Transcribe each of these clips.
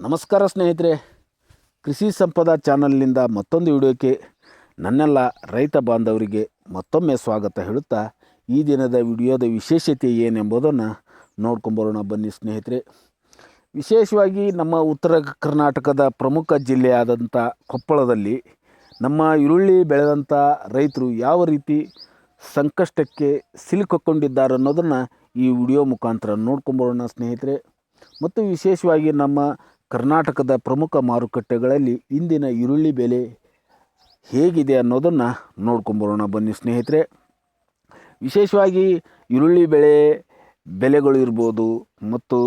ನಮಸ್ಕಾರ ಸ್ನೇಹಿತರೆ, ಕೃಷಿ ಸಂಪದ ಚಾನಲ್ನಿಂದ ಮತ್ತೊಂದು ವಿಡಿಯೋಕ್ಕೆ ನನ್ನೆಲ್ಲ ರೈತ ಬಾಂಧವರಿಗೆ ಮತ್ತೊಮ್ಮೆ ಸ್ವಾಗತ ಹೇಳುತ್ತಾ, ಈ ದಿನದ ವಿಡಿಯೋದ ವಿಶೇಷತೆ ಏನೆಂಬುದನ್ನು ನೋಡ್ಕೊಂಬರೋಣ ಬನ್ನಿ ಸ್ನೇಹಿತರೆ. ವಿಶೇಷವಾಗಿ ನಮ್ಮ ಉತ್ತರ ಕರ್ನಾಟಕದ ಪ್ರಮುಖ ಜಿಲ್ಲೆಯಾದಂಥ ಕೊಪ್ಪಳದಲ್ಲಿ ನಮ್ಮ ಈರುಳ್ಳಿ ಬೆಳೆದಂಥ ರೈತರು ಯಾವ ರೀತಿ ಸಂಕಷ್ಟಕ್ಕೆ ಸಿಲುಕಿಕೊಂಡಿದ್ದಾರೆ ಅನ್ನೋದನ್ನು ಈ ವಿಡಿಯೋ ಮುಖಾಂತರ ನೋಡ್ಕೊಂಬರೋಣ ಸ್ನೇಹಿತರೆ. ಮತ್ತು ವಿಶೇಷವಾಗಿ ನಮ್ಮ ಕರ್ನಾಟಕದ ಪ್ರಮುಖ ಮಾರುಕಟ್ಟೆಗಳಲ್ಲಿ ಇಂದಿನ ಈರುಳ್ಳಿ ಬೆಲೆ ಹೇಗಿದೆ ಅನ್ನೋದನ್ನು ನೋಡ್ಕೊಂಬರೋಣ ಬನ್ನಿ ಸ್ನೇಹಿತರೆ. ವಿಶೇಷವಾಗಿ ಈರುಳ್ಳಿ ಬೆಲೆಗಳು ಇರ್ಬೋದು, ಮತ್ತು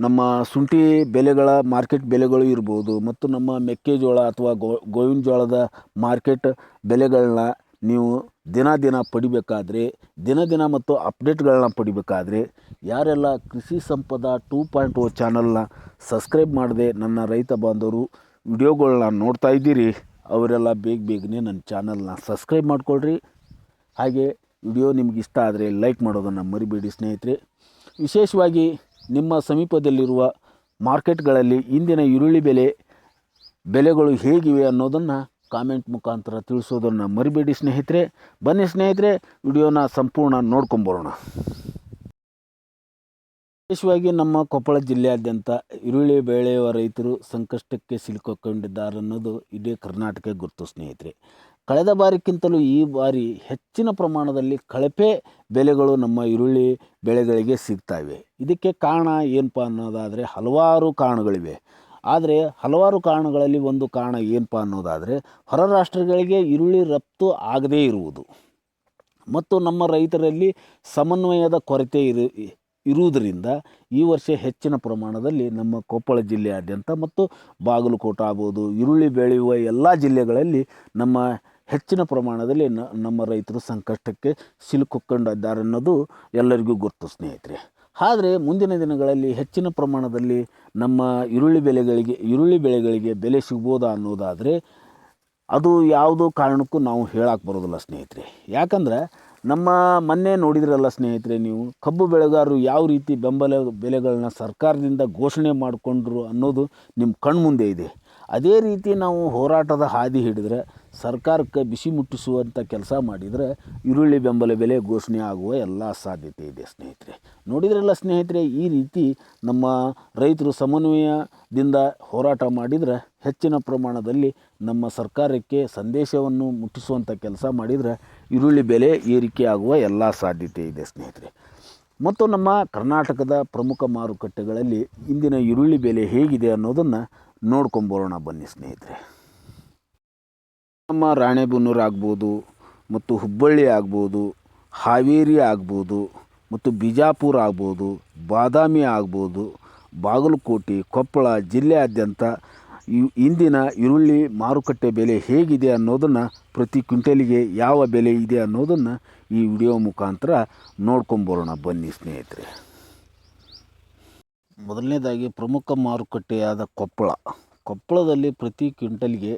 ನಮ್ಮ ಶುಂಠಿ ಬೆಲೆಗಳ ಮಾರ್ಕೆಟ್ ಬೆಲೆಗಳು ಇರ್ಬೋದು, ಮತ್ತು ನಮ್ಮ ಮೆಕ್ಕೆಜೋಳ ಅಥವಾ ಗೋವಿನ ಜೋಳದ ಮಾರ್ಕೆಟ್ ಬೆಲೆಗಳನ್ನ ನೀವು ದಿನ ಪಡಿಬೇಕಾದ್ರೆ, ದಿನ ಮತ್ತು ಅಪ್ಡೇಟ್ಗಳನ್ನ ಪಡಿಬೇಕಾದ್ರೆ ಯಾರೆಲ್ಲ ಕೃಷಿ ಸಂಪದ 2.0 ಚಾನಲ್ನ ಸಬ್ಸ್ಕ್ರೈಬ್ ಮಾಡದೆ ನನ್ನ ರೈತ ಬಾಂಧವರು ವಿಡಿಯೋಗಳನ್ನ ನೋಡ್ತಾ ಇದ್ದೀರಿ, ಅವರೆಲ್ಲ ಬೇಗನೆ ನನ್ನ ಚಾನಲ್ನ ಸಬ್ಸ್ಕ್ರೈಬ್ ಮಾಡಿಕೊಳ್ರಿ. ಹಾಗೆ ವಿಡಿಯೋ ನಿಮ್ಗೆ ಇಷ್ಟ ಆದರೆ ಲೈಕ್ ಮಾಡೋದನ್ನು ಮರಿಬೇಡಿ ಸ್ನೇಹಿತರೆ. ವಿಶೇಷವಾಗಿ ನಿಮ್ಮ ಸಮೀಪದಲ್ಲಿರುವ ಮಾರ್ಕೆಟ್ಗಳಲ್ಲಿ ಇಂದಿನ ಈರುಳ್ಳಿ ಬೆಲೆಗಳು ಹೇಗಿವೆ ಅನ್ನೋದನ್ನು ಕಾಮೆಂಟ್ ಮುಖಾಂತರ ತಿಳಿಸೋದನ್ನು ಮರಿಬೇಡಿ ಸ್ನೇಹಿತರೆ. ಬನ್ನಿ ಸ್ನೇಹಿತರೆ, ವಿಡಿಯೋನ ಸಂಪೂರ್ಣ ನೋಡ್ಕೊಂಬರೋಣ. ವಿಶೇಷವಾಗಿ ನಮ್ಮ ಕೊಪ್ಪಳ ಜಿಲ್ಲೆಯಾದ್ಯಂತ ಈರುಳ್ಳಿ ಬೆಳೆಯುವ ರೈತರು ಸಂಕಷ್ಟಕ್ಕೆ ಸಿಲುಕಿಕೊಂಡಿದ್ದಾರೆ ಅನ್ನೋದು ಇಡೀ ಕರ್ನಾಟಕ ಗುರುತು ಸ್ನೇಹಿತರೆ. ಕಳೆದ ಬಾರಿಗಿಂತಲೂ ಈ ಬಾರಿ ಹೆಚ್ಚಿನ ಪ್ರಮಾಣದಲ್ಲಿ ಕಳಪೆ ಬೆಲೆಗಳು ನಮ್ಮ ಈರುಳ್ಳಿ ಬೆಳೆಗಳಿಗೆ ಸಿಗ್ತಾ ಇವೆ. ಇದಕ್ಕೆ ಕಾರಣ ಏನಪ್ಪ ಅನ್ನೋದಾದರೆ ಹಲವಾರು ಕಾರಣಗಳಿವೆ. ಆದರೆ ಹಲವಾರು ಕಾರಣಗಳಲ್ಲಿ ಒಂದು ಕಾರಣ ಏನಪ್ಪ ಅನ್ನೋದಾದರೆ ಹೊರ ರಾಷ್ಟ್ರಗಳಿಗೆ ಈರುಳ್ಳಿ ರಫ್ತು ಆಗದೇ ಇರುವುದು, ಮತ್ತು ನಮ್ಮ ರೈತರಲ್ಲಿ ಸಮನ್ವಯದ ಕೊರತೆ ಇರುವುದರಿಂದ ಈ ವರ್ಷ ಹೆಚ್ಚಿನ ಪ್ರಮಾಣದಲ್ಲಿ ನಮ್ಮ ಕೊಪ್ಪಳ ಜಿಲ್ಲೆಯಾದ್ಯಂತ ಮತ್ತು ಬಾಗಲಕೋಟೆ ಆಗ್ಬೋದು, ಈರುಳ್ಳಿ ಬೆಳೆಯುವ ಎಲ್ಲ ಜಿಲ್ಲೆಗಳಲ್ಲಿ ನಮ್ಮ ಹೆಚ್ಚಿನ ಪ್ರಮಾಣದಲ್ಲಿ ನಮ್ಮ ರೈತರು ಸಂಕಷ್ಟಕ್ಕೆ ಸಿಲುಕಿಕೊಂಡಿದ್ದಾರೆ ಅನ್ನೋದು ಎಲ್ಲರಿಗೂ ಗೊತ್ತು ಸ್ನೇಹಿತರೆ. ಆದರೆ ಮುಂದಿನ ದಿನಗಳಲ್ಲಿ ಹೆಚ್ಚಿನ ಪ್ರಮಾಣದಲ್ಲಿ ನಮ್ಮ ಈರುಳ್ಳಿ ಬೆಳೆಗಳಿಗೆ ಬೆಲೆ ಸಿಗ್ಬೋದಾ ಅನ್ನೋದಾದರೆ ಅದು ಯಾವುದೋ ಕಾರಣಕ್ಕೂ ನಾವು ಹೇಳಕ್ಕೆ ಬರೋದಿಲ್ಲ ಸ್ನೇಹಿತರೆ. ಯಾಕಂದರೆ ನಮ್ಮ ಮೊನ್ನೆ ನೋಡಿದ್ರಲ್ಲ ಸ್ನೇಹಿತರೆ, ನೀವು ಕಬ್ಬು ಬೆಳೆಗಾರರು ಯಾವ ರೀತಿ ಬೆಂಬಲ ಬೆಲೆಗಳನ್ನ ಸರ್ಕಾರದಿಂದ ಘೋಷಣೆ ಮಾಡಿಕೊಂಡ್ರು ಅನ್ನೋದು ನಿಮ್ಮ ಕಣ್ಮುಂದೆ ಇದೆ. ಅದೇ ರೀತಿ ನಾವು ಹೋರಾಟದ ಹಾದಿ ಹಿಡಿದ್ರೆ, ಸರ್ಕಾರಕ್ಕೆ ಬಿಸಿ ಮುಟ್ಟಿಸುವಂಥ ಕೆಲಸ ಮಾಡಿದರೆ ಈರುಳ್ಳಿ ಬೆಂಬಲ ಬೆಲೆ ಘೋಷಣೆ ಆಗುವ ಎಲ್ಲ ಸಾಧ್ಯತೆ ಇದೆ ಸ್ನೇಹಿತರೆ. ನೋಡಿದ್ರಲ್ಲ ಸ್ನೇಹಿತರೆ, ಈ ರೀತಿ ನಮ್ಮ ರೈತರು ಸಮನ್ವಯದಿಂದ ಹೋರಾಟ ಮಾಡಿದರೆ ಹೆಚ್ಚಿನ ಪ್ರಮಾಣದಲ್ಲಿ ನಮ್ಮ ಸರ್ಕಾರಕ್ಕೆ ಸಂದೇಶವನ್ನು ಮುಟ್ಟಿಸುವಂಥ ಕೆಲಸ ಮಾಡಿದರೆ ಈರುಳ್ಳಿ ಬೆಲೆ ಏರಿಕೆ ಆಗುವ ಎಲ್ಲ ಸಾಧ್ಯತೆ ಇದೆ ಸ್ನೇಹಿತರೆ. ಮತ್ತು ನಮ್ಮ ಕರ್ನಾಟಕದ ಪ್ರಮುಖ ಮಾರುಕಟ್ಟೆಗಳಲ್ಲಿ ಇಂದಿನ ಈರುಳ್ಳಿ ಬೆಲೆ ಹೇಗಿದೆ ಅನ್ನೋದನ್ನು ನೋಡ್ಕೊಂಬರೋಣ ಬನ್ನಿ ಸ್ನೇಹಿತರೆ. ನಮ್ಮ ರಾಣೆಬೆನ್ನೂರು ಆಗ್ಬೋದು, ಮತ್ತು ಹುಬ್ಬಳ್ಳಿ ಆಗ್ಬೋದು, ಹಾವೇರಿ ಆಗ್ಬೋದು, ಮತ್ತು ಬಿಜಾಪುರ ಆಗ್ಬೋದು, ಬಾದಾಮಿ ಆಗ್ಬೋದು, ಬಾಗಲಕೋಟೆ, ಕೊಪ್ಪಳ ಜಿಲ್ಲೆಯಾದ್ಯಂತ ಇಂದಿನ ಈರುಳ್ಳಿ ಮಾರುಕಟ್ಟೆ ಬೆಲೆ ಹೇಗಿದೆ ಅನ್ನೋದನ್ನು, ಪ್ರತಿ ಕ್ವಿಂಟಲಿಗೆ ಯಾವ ಬೆಲೆ ಇದೆ ಅನ್ನೋದನ್ನು ಈ ವಿಡಿಯೋ ಮುಖಾಂತರ ನೋಡ್ಕೊಂಬರೋಣ ಬನ್ನಿ ಸ್ನೇಹಿತರೆ. ಮೊದಲನೇದಾಗಿ ಪ್ರಮುಖ ಮಾರುಕಟ್ಟೆಯಾದ ಕೊಪ್ಪಳದಲ್ಲಿ ಪ್ರತಿ ಕ್ವಿಂಟಲ್ಗೆ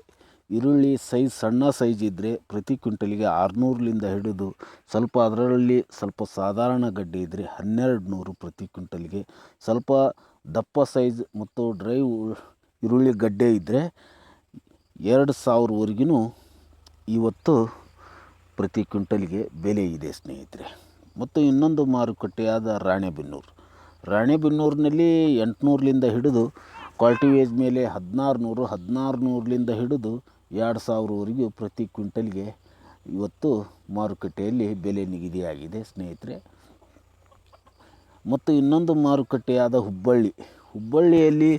ಈರುಳ್ಳಿ ಸಣ್ಣ ಸೈಜ್ ಇದ್ದರೆ ಪ್ರತಿ ಕ್ವಿಂಟಲಿಗೆ 600ಲಿಂದ ಹಿಡಿದು ಅದರಲ್ಲಿ ಸ್ವಲ್ಪ ಸಾಧಾರಣ ಗಡ್ಡೆ ಇದ್ದರೆ 1200 ಪ್ರತಿ ಕ್ವಿಂಟಲ್ಗೆ, ಸ್ವಲ್ಪ ದಪ್ಪ ಸೈಜ್ ಮತ್ತು ಡ್ರೈ ಈರುಳ್ಳಿ ಗಡ್ಡೆ ಇದ್ದರೆ 2000ವರೆಗೂ ಇವತ್ತು ಪ್ರತಿ ಕ್ವಿಂಟಲ್ಗೆ ಬೆಲೆ ಇದೆ ಸ್ನೇಹಿತರೆ. ಮತ್ತು ಇನ್ನೊಂದು ಮಾರುಕಟ್ಟೆಯಾದ ರಾಣೆಬೆನ್ನೂರಿನಲ್ಲಿ 800ಲಿಂದ ಹಿಡಿದು ಕ್ವಾಲಿಟಿ ವೇಜ್ ಮೇಲೆ 1600ಲಿಂದ ಹಿಡಿದು 2000ವರೆಗೂ ಪ್ರತಿ ಕ್ವಿಂಟಲ್ಗೆ ಇವತ್ತು ಮಾರುಕಟ್ಟೆಯಲ್ಲಿ ಬೆಲೆ ನಿಗದಿಯಾಗಿದೆ ಸ್ನೇಹಿತರೆ. ಮತ್ತು ಇನ್ನೊಂದು ಮಾರುಕಟ್ಟೆಯಾದ ಹುಬ್ಬಳ್ಳಿಯಲ್ಲಿ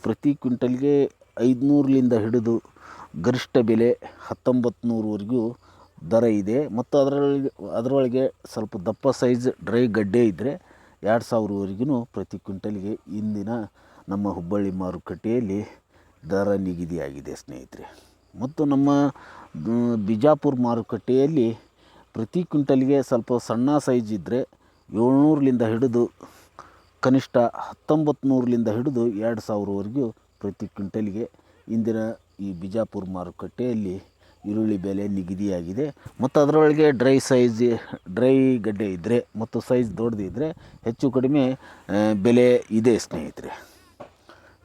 ಪ್ರತಿ ಕ್ವಿಂಟಲ್ಗೆ 500ಲಿಂದ ಹಿಡಿದು ಗರಿಷ್ಠ ಬೆಲೆ 1900ವರೆಗೂ ದರ ಇದೆ. ಮತ್ತು ಅದರೊಳಗೆ ಸ್ವಲ್ಪ ದಪ್ಪ ಸೈಜ್ ಡ್ರೈ ಗಡ್ಡೆ ಇದ್ದರೆ 2000ವರೆಗೂ ಪ್ರತಿ ಕ್ವಿಂಟಲ್ಗೆ ಇಂದಿನ ನಮ್ಮ ಹುಬ್ಬಳ್ಳಿ ಮಾರುಕಟ್ಟೆಯಲ್ಲಿ ದರ ನಿಗದಿಯಾಗಿದೆ ಸ್ನೇಹಿತರೆ. ಮತ್ತು ನಮ್ಮ ಬಿಜಾಪುರ ಮಾರುಕಟ್ಟೆಯಲ್ಲಿ ಪ್ರತಿ ಕ್ವಿಂಟಲ್ಗೆ ಸ್ವಲ್ಪ ಸಣ್ಣ ಸೈಜ್ ಇದ್ದರೆ 700ಲಿಂದ ಹಿಡಿದು ಕನಿಷ್ಠ 1900ಲಿಂದ ಹಿಡಿದು 2000ವರೆಗೂ ಪ್ರತಿ ಕ್ವಿಂಟಲ್ಗೆ ಇಂದಿನ ಈ ಬಿಜಾಪುರ ಮಾರುಕಟ್ಟೆಯಲ್ಲಿ ಈರುಳ್ಳಿ ಬೆಲೆ ನಿಗದಿಯಾಗಿದೆ. ಮತ್ತು ಅದರೊಳಗೆ ಡ್ರೈ ಗಡ್ಡೆ ಇದ್ದರೆ ಮತ್ತು ಸೈಜ್ ದೊಡ್ಡದಿದ್ದರೆ ಹೆಚ್ಚು ಕಡಿಮೆ ಬೆಲೆ ಇದೆ ಸ್ನೇಹಿತರೆ.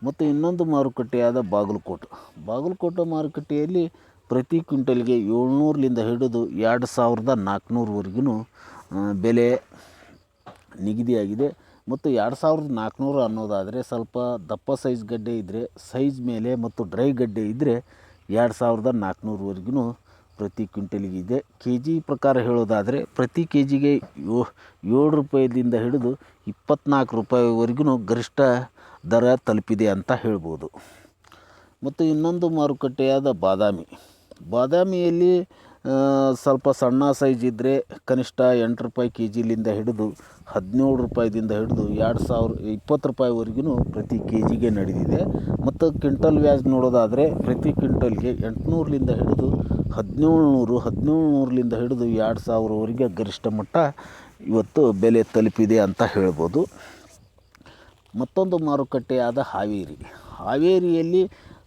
ಮತ್ತು ಇನ್ನೊಂದು ಮಾರುಕಟ್ಟೆಯಾದ ಬಾಗಲಕೋಟೆ ಮಾರುಕಟ್ಟೆಯಲ್ಲಿ ಪ್ರತಿ ಕ್ವಿಂಟಲ್ಗೆ 700ಲಿಂದ ಹಿಡಿದು 2400ವರೆಗೂ ಬೆಲೆ ನಿಗದಿಯಾಗಿದೆ. ಮತ್ತು 2400 ಅನ್ನೋದಾದರೆ ಸ್ವಲ್ಪ ದಪ್ಪ ಸೈಜ್ ಗಡ್ಡೆ ಇದ್ದರೆ ಸೈಜ್ ಮೇಲೆ ಮತ್ತು ಡ್ರೈ ಗಡ್ಡೆ ಇದ್ದರೆ 2400ವರೆಗೂ ಪ್ರತಿ ಕ್ವಿಂಟಲಿಗೆ ಇದೆ. ಕೆ ಜಿ ಪ್ರಕಾರ ಹೇಳೋದಾದರೆ ಪ್ರತಿ ಕೆ ಜಿಗೆ 7 ರೂಪಾಯಿದಿಂದ ಹಿಡಿದು 24 ರೂಪಾಯಿವರೆಗೂ ಗರಿಷ್ಠ ದರ ತಲುಪಿದೆ ಅಂತ ಹೇಳ್ಬೋದು. ಮತ್ತು ಇನ್ನೊಂದು ಮಾರುಕಟ್ಟೆಯಾದ ಬಾದಾಮಿಯಲ್ಲಿ ಸ್ವಲ್ಪ ಸಣ್ಣ ಸೈಜ್ ಇದ್ದರೆ ಕನಿಷ್ಠ 8 ರೂಪಾಯಿ ಕೆ ಜಿಲಿಂದ ಹಿಡಿದು 17 ರೂಪಾಯಿದಿಂದ ಹಿಡಿದು 20 ರೂಪಾಯಿವರೆಗೂ ಪ್ರತಿ ಕೆ ಜಿಗೆ ನಡೆದಿದೆ. ಮತ್ತು ಕ್ವಿಂಟಲ್ ವ್ಯಾಜ್ ನೋಡೋದಾದರೆ ಪ್ರತಿ ಕ್ವಿಂಟಲ್ಗೆ 800ಲಿಂದ ಹಿಡಿದು 1700ಲಿಂದ ಹಿಡಿದು 2000ವರೆಗೆ ಗರಿಷ್ಠ ಮಟ್ಟ ಇವತ್ತು ಬೆಲೆ ತಲುಪಿದೆ ಅಂತ ಹೇಳ್ಬೋದು. ಮತ್ತೊಂದು ಮಾರುಕಟ್ಟೆಯಾದ ಹಾವೇರಿಯಲ್ಲಿ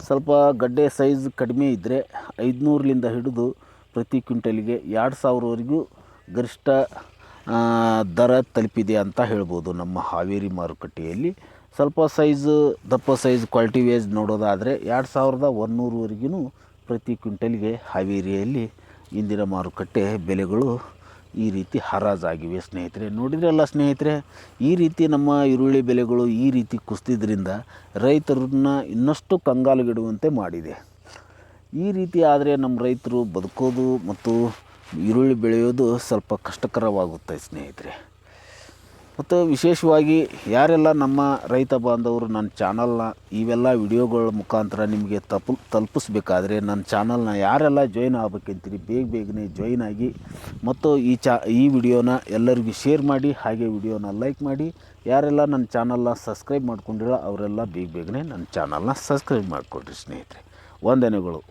ಸ್ವಲ್ಪ ಗಡ್ಡೆ ಸೈಜ್ ಕಡಿಮೆ ಇದ್ದರೆ 500ಲಿಂದ ಹಿಡಿದು ಪ್ರತಿ ಕ್ವಿಂಟಲಿಗೆ 2000ವರೆಗೂ ಗರಿಷ್ಠ ದರ ತಲುಪಿದೆ ಅಂತ ಹೇಳ್ಬೋದು. ನಮ್ಮ ಹಾವೇರಿ ಮಾರುಕಟ್ಟೆಯಲ್ಲಿ ಸ್ವಲ್ಪ ದಪ್ಪ ಸೈಜ್ ಕ್ವಾಲಿಟಿ ವೇಜ್ ನೋಡೋದಾದರೆ 2100ವರೆಗೂ ಪ್ರತಿ ಕ್ವಿಂಟಲ್ಗೆ ಹಾವೇರಿಯಲ್ಲಿ ಇಂದಿನ ಮಾರುಕಟ್ಟೆ ಬೆಲೆಗಳು ಈ ರೀತಿ ಹರಾಜಾಗಿವೆ ಸ್ನೇಹಿತರೆ. ನೋಡಿದ್ರಲ್ಲ ಸ್ನೇಹಿತರೆ, ಈ ರೀತಿ ನಮ್ಮ ಈರುಳ್ಳಿ ಬೆಲೆಗಳು ಈ ರೀತಿ ಕುಸಿದ್ರಿಂದ ರೈತರನ್ನ ಇನ್ನಷ್ಟು ಕಂಗಾಲುಗಿಡುವಂತೆ ಮಾಡಿದೆ. ಈ ರೀತಿ ಆದರೆ ನಮ್ಮ ರೈತರು ಬದುಕೋದು ಮತ್ತು ಈರುಳ್ಳಿ ಬೆಳೆಯೋದು ಸ್ವಲ್ಪ ಕಷ್ಟಕರವಾಗುತ್ತೆ ಸ್ನೇಹಿತರೆ. ಮತ್ತು ವಿಶೇಷವಾಗಿ ಯಾರೆಲ್ಲ ನಮ್ಮ ರೈತ ಬಾಂಧವರು ನನ್ನ ಚಾನಲ್ನ ಇವೆಲ್ಲ ವಿಡಿಯೋಗಳ ಮುಖಾಂತರ ನಿಮಗೆ ತಲುಪಿಸ್ಬೇಕಾದ್ರೆ ನನ್ನ ಚಾನಲ್ನ ಯಾರೆಲ್ಲ ಜಾಯ್ನ್ ಆಗಬೇಕಂತೀರಿ ಬೇಗನೆ ಜಾಯ್ನ್ ಆಗಿ ಮತ್ತು ಈ ವಿಡಿಯೋನ ಎಲ್ಲರಿಗೂ ಶೇರ್ ಮಾಡಿ, ಹಾಗೆ ವಿಡಿಯೋನ ಲೈಕ್ ಮಾಡಿ. ಯಾರೆಲ್ಲ ನನ್ನ ಚಾನಲ್ನ ಸಬ್ಸ್ಕ್ರೈಬ್ ಮಾಡ್ಕೊಂಡಿರೋ ಅವರೆಲ್ಲ ಬೇಗನೆ ನನ್ನ ಚಾನಲ್ನ ಸಬ್ಸ್ಕ್ರೈಬ್ ಮಾಡಿಕೊಡ್ರಿ ಸ್ನೇಹಿತರೆ. ವಂದನೆಗಳು.